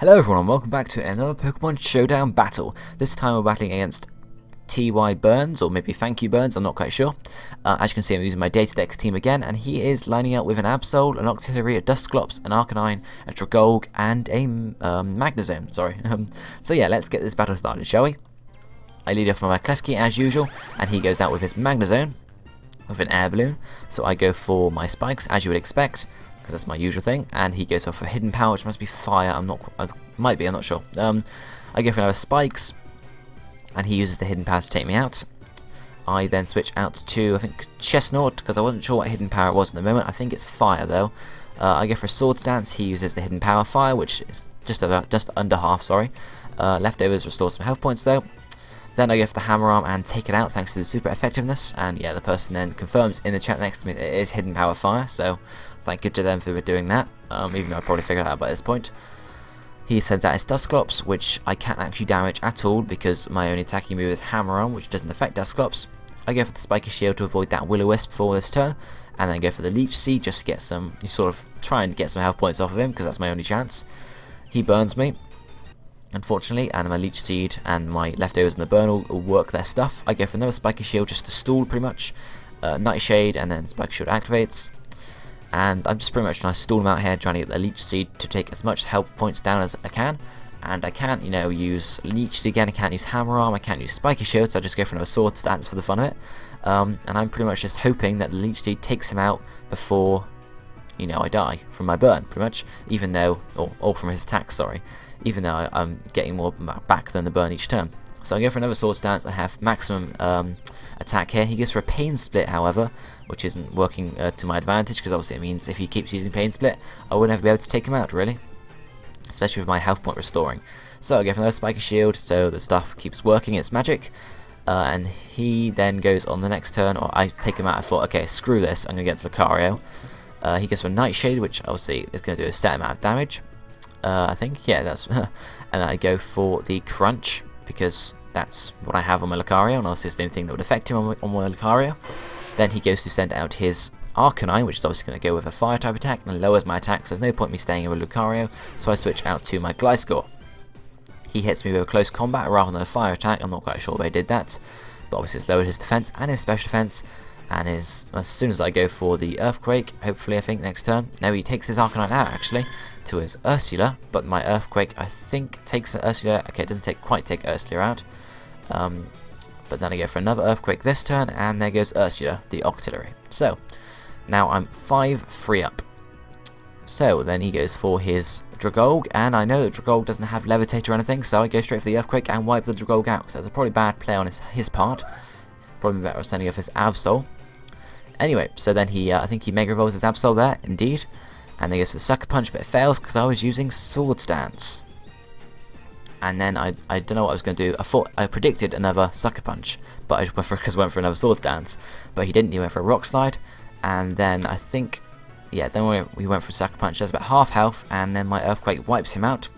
Hello everyone, welcome back to another Pokemon Showdown battle. This time we're battling against T.Y. Burns, or maybe Thank You Burns, I'm not quite sure. As you can see, I'm using my Datadex team again, and he is lining up with an Absol, an Octillery, a Dusclops, an Arcanine, a Dragolg, and a Magnezone, sorry. So yeah, let's get this battle started, shall we? I lead off with my Klefki as usual, and he goes out with his Magnezone, with an Air Balloon. So I go for my Spikes, as you would expect, because that's my usual thing, and he goes off for Hidden Power, which must be Fire. I'm not sure. I go for another Spikes, and he uses the Hidden Power to take me out. I then switch out to, I think, Chestnut, because I wasn't sure what Hidden Power it was at the moment. I think it's Fire, though. I go for Swords Dance. He uses the Hidden Power Fire, which is just under half, sorry. Leftovers restore some health points, though. Then I go for the Hammer Arm and take it out thanks to the super effectiveness, and yeah, the person then confirms in the chat next to me that it is Hidden Power Fire, so thank you to them for doing that, even though I probably figured it out by this point. He sends out his Dusclops, which I can't actually damage at all because my only attacking move is Hammer Arm, which doesn't affect Dusclops. I go for the Spiky Shield to avoid that Will-O-Wisp for this turn, and then go for the Leech Seed just to get some, sort of try and get some health points off of him because that's my only chance. He burns me, unfortunately, and my Leech Seed and my leftovers in the burn will work their stuff. I go for another Spiky Shield just to stall pretty much, Nightshade, and then Spiky Shield activates. And I'm just pretty much trying to stall him out here, trying to get the Leech Seed to take as much health points down as I can. And I can't, use Leech Seed again, I can't use Hammer Arm, I can't use Spiky Shield, so I just go for another Swords Dance for the fun of it. And I'm pretty much just hoping that the Leech Seed takes him out before, I die from my burn, pretty much. Even though, or from his attack, sorry. Even though I'm getting more back than the burn each turn. So I go for another Swords Dance. I have maximum attack here. He goes for a Pain Split, however, which isn't working to my advantage, because obviously it means if he keeps using Pain Split, I wouldn't ever be able to take him out, really. Especially with my health point restoring. So I go for another Spiky Shield, so the stuff keeps working, it's magic. And he then goes on the next turn, or I take him out, I thought, okay, screw this, I'm going to get to Lucario. He goes for Nightshade, which obviously is going to do a set amount of damage. I think, yeah, that's and I go for the Crunch, because that's what I have on my Lucario, and obviously it's the only thing that would affect him on my Lucario. Then he goes to send out his Arcanine, which is obviously going to go with a Fire type attack, and lowers my attack, so there's no point in me staying in with Lucario, so I switch out to my Gliscor. He hits me with a close combat rather than a fire attack. I'm not quite sure why he did that, but obviously it's lowered his defense and his special defense. And as soon as I go for the Earthquake, hopefully I think next turn, no, he takes his Arcanine out actually to his Ursula, but my Earthquake I think takes Ursula. Okay, it doesn't quite take Ursula out, but then I go for another Earthquake this turn, and there goes Ursula, the Octillery. So now I'm 5 free up. So then he goes for his Dragolg, and I know that Dragolg doesn't have Levitate or anything, so I go straight for the Earthquake and wipe the Dragolg out. So it's a probably bad play on his part. Probably better sending off his Absol. Anyway, so then I think he Mega Evolves his Absol there, indeed. And then goes for the Sucker Punch, but it fails because I was using Swords Dance. And then I don't know what I was going to do. I predicted another Sucker Punch, but I just went for another Swords Dance. But he didn't, he went for a Rock Slide. And then I think, yeah, then we went for a Sucker Punch. That's about half health, and then my Earthquake wipes him out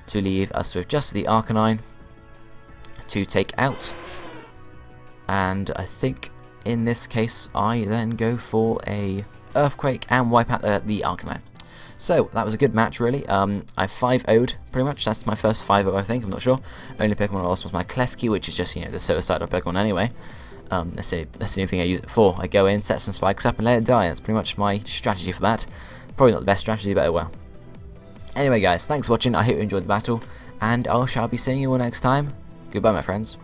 to leave us with just the Arcanine to take out. And I think in this case I then go for a Earthquake and wipe out the Arcanine. So that was a good match, really. I 5-0'd pretty much. That's my first 5-0, I think. I'm not sure. Only Pokemon I lost was my Klefki, which is just the suicidal Pokemon anyway. That's the only thing I use it for. I go in, set some spikes up, and let it die. That's pretty much my strategy for that. Probably not the best strategy, but oh well. Anyway, guys, thanks for watching. I hope you enjoyed the battle, and I shall be seeing you all next time. Goodbye, my friends.